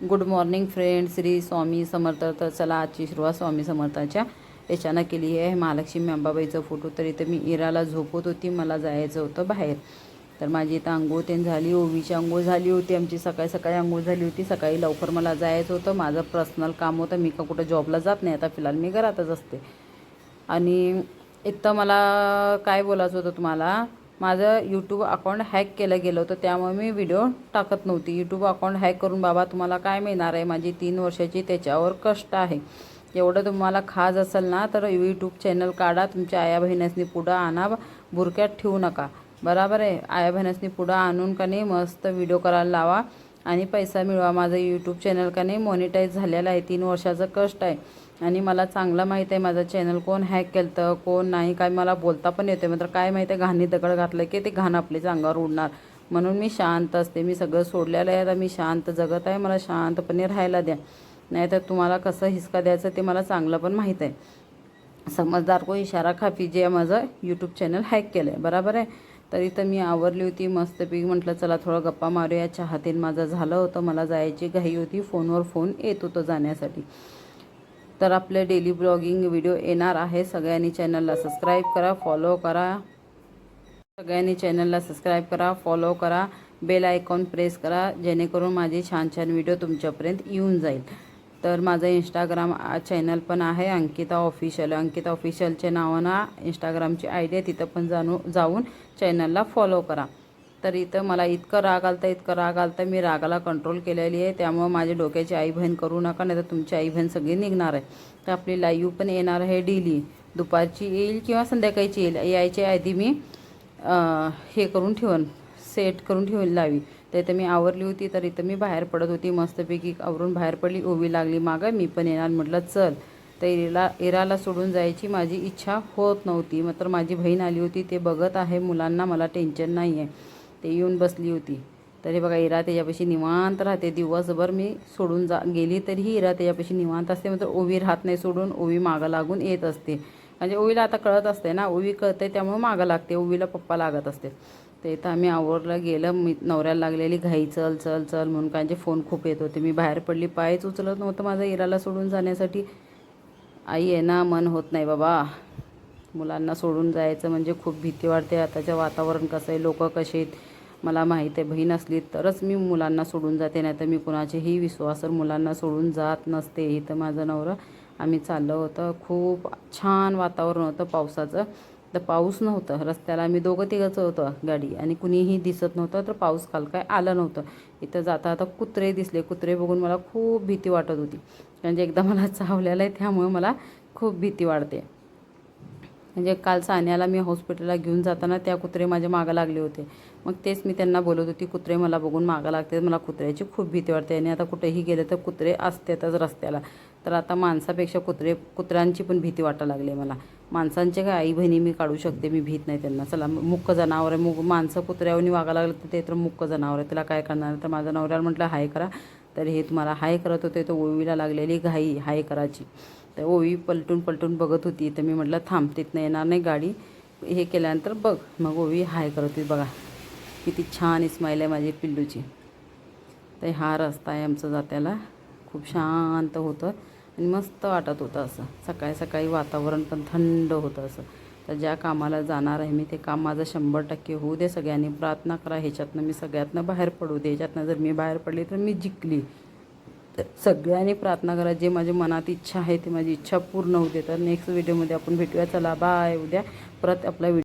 Good morning friend, Shri Swami Samarth. तर चला आजची सुरुवात स्वामी समर्थाच्या याच्यानं केली आहे. महालक्ष्मी अंबाबाईचा फोटो. तर इथं मी इराला झोपत होती, मला जायचं होतं बाहेर. तर माझी इथं आंघोळ ते झाली, ओवीची आंघोळ झाली होती, आमची सकाळी सकाळी आंघोळ झाली होती. सकाळी लवकर मला जायचं होतं, माझं पर्सनल काम होतं. मी का कुठं जॉबला जात नाही आता, फिलहाल मी घरातच असते. आणि इथं मला काय बोलायचं होतं तुम्हाला, माझं यूट्यूब अकाउंट हॅक केलं गेलं होतं, त्यामुळे मी व्हिडिओ टाकत नव्हती. यूट्यूब अकाउंट हॅक करून बाबा तुम्हाला काय मिळणार आहे, माझी 3 वर्षाची त्याच्यावर कष्ट आहे. एवढं तुम्हाला खाज असेल ना तर यूट्यूब चॅनल काढा, तुमच्या आया बहिणीसनी पुढं आणा, बुरक्यात ठेवू नका. बरोबर आहे. आया बहिणीसनी पुढं आणून का नाही मस्त व्हिडिओ करायला लावा आणि पैसा मिळवा. माझं यूट्यूब चॅनल का नाही मॉनिटाईज झालेलं आहे, 3 वर्षाचं कष्ट आहे. आणि मला चांगलं माहीत आहे माझं चॅनल कोण हॅक केलं तर कोण नाही, काय मला बोलता पण येते. मात्र काय माहीत आहे, घाणी दगड घातलं की ते घाण आपल्या अंगावर उडणार. म्हणून मी शांत असते. मी सगळं सोडलेलं आहे, आता मी शांत जगत आहे. मला शांतपणे राहायला द्या, नाहीतर तुम्हाला कसं हिसका द्यायचं ते मला चांगलं पण माहीत आहे. समजदार को इशारा काफी. जे माझं यूट्यूब चॅनल हॅक केलं आहे, बरोबर आहे. तर इथं मी आवरली होती मस्तपैकी, म्हटलं चला थोडं गप्पा मारूया. चहा तेन माझं झालं होतं, मला जायची घाई होती, फोनवर फोन येत होतं जाण्यासाठी. तर आपले डेली ब्लॉगिंग व्हिडिओ येणार आहे. सगळ्यांनी चॅनलला सबस्क्राईब करा, फॉलो करा. सगळ्यांनी चॅनलला सबस्क्राईब करा, फॉलो करा, बेल आयकॉन प्रेस करा, जेणेकरून माझे छान छान व्हिडिओ तुमच्यापर्यंत येऊन जाईल. तर माझं इंस्टाग्राम चॅनल पण आहे, अंकिता ऑफिशियल. अंकिता ऑफिशियलच्या नावानं इंस्टाग्रामची आय डी आहे, तिथं पण जाऊन चॅनलला फॉलो करा. तर इथं मला इतकं राग आलता, मी रागाला कंट्रोल केलेली आहे. त्यामुळं माझ्या डोक्याची आई बहीण करू नका, नाही तर तुमची आई बहीण सगळी निघणार आहे. तर आपली लाईव्ह पण येणार आहे डेली, दुपारची येईल किंवा संध्याकाळची येईल. यायच्या आधी मी हे करून ठेवन, सेट करून ठेवून लावी. तर इथं मी आवरली होती, तर इथं मी बाहेर पडत होती, मस्तपैकी आवरून बाहेर पडली. ओवी लागली मागं, मी पण येणार म्हटलं चल. तर इराला सोडून जायची माझी इच्छा होत नव्हती. मात्र माझी बहीण आली होती, ते बघत आहे मुलांना, मला टेन्शन नाही आहे. ते येऊन बसली होती. तरी बघा इरा त्याच्यापाशी निवांत राहते दिवसभर. मी सोडून गेली तरीही इरा त्याच्यापाशी निवांत असते. मात्र ओवी राहत नाही सोडून, ओवी मागं लागून येत असते. म्हणजे ओवीला आता कळत असते ना, ओवी कळते त्यामुळे मागं लागते, ओवीला पप्पा लागत असते. तर इथं आम्ही आवरलं गेलं. मी नवऱ्याला लागलेली घाई, चल चल चल म्हणून, कांचे फोन खूप येत होते. मी बाहेर पडली, पायच उचलत नव्हतं माझं इराला सोडून जाण्यासाठी. आई आहे ना, मन होत नाही बाबा. मुलांना सोडून जायचं म्हणजे खूप भीती वाटते. आताचं वातावरण कसं आहे, लोक कसे आहेत मला माहीत आहे. बहीण असली तरच मी मुलांना सोडून जाते, नाही तर मी कुणाचेही विश्वासावर मुलांना सोडून जात नसते. इथं माझं नवरं आम्ही चाललं होतं, खूप छान वातावरण होतं पावसाचं. तर पाऊस नव्हतं रस्त्याला, आम्ही दोघं तिघंच होतं गाडी, आणि कुणीही दिसत नव्हतं. तर पाऊस काल काय आलं नव्हतं. इथं जाता आता कुत्रे दिसले. कुत्रे बघून मला खूप भीती वाटत होती, म्हणजे एकदा मला चावलेलं आहे त्यामुळे मला खूप भीती वाटते. म्हणजे काल सान्याला मी हॉस्पिटलला घेऊन जाताना त्या कुत्रे माझ्या मागं लागले होते. मग तेच मी त्यांना बोलत होती, कुत्रे मला बघून मागं लागते, मला कुत्र्याची खूप भीती वाटते. आणि आता कुठेही गेले तर कुत्रे असतातच रस्त्याला. तर आता माणसापेक्षा कुत्र्यांची पण भीती वाटायला लागली मला. माणसांचे काय आई बहिणी मी काढू शकते, मी भीत नाही त्यांना. चला मुक्क जनावर आहे, माणसं कुत्र्यावनी वागायला लागलं तर ते तर मुक्क जनावर आहे, त्याला काय करणार. तर माझ्या नवऱ्याला म्हटलं हाय करा, तर हे तुम्हाला हाय करत होते. तर ओवीला लागलेली घाई हाय करायची. तर ओवी पलटून बघत होती. तर मी म्हटलं थांब, तिथनं येणार नाही गाडी, हे केल्यानंतर बघ. मग ओवी हाय करत होती. बघा किती छान स्माईल आहे माझी पिल्लूची. तर हा रस्ता आहे आमचं जात्याला, खूप शांत होतं आणि मस्त वाटत होतं. असं सकाळी सकाळी वातावरण पण थंड होतं असं. तर ज्या कामाला जाणार आहे मी, ते काम माझं 100% होऊ दे. सगळ्यांनी प्रार्थना करा, ह्याच्यातनं मी सगळ्यातनं बाहेर पडू दे. ह्याच्यातनं जर मी बाहेर पडली तर मी जिंकली. तर सगळ्यांनी प्रार्थना करा, जे माझ्या मनात इच्छा आहे ती माझी इच्छा पूर्ण होऊ दे. तर नेक्स्ट व्हिडिओमध्ये आपण भेटूया. चला बाय. उद्या परत आपला व्हिडिओ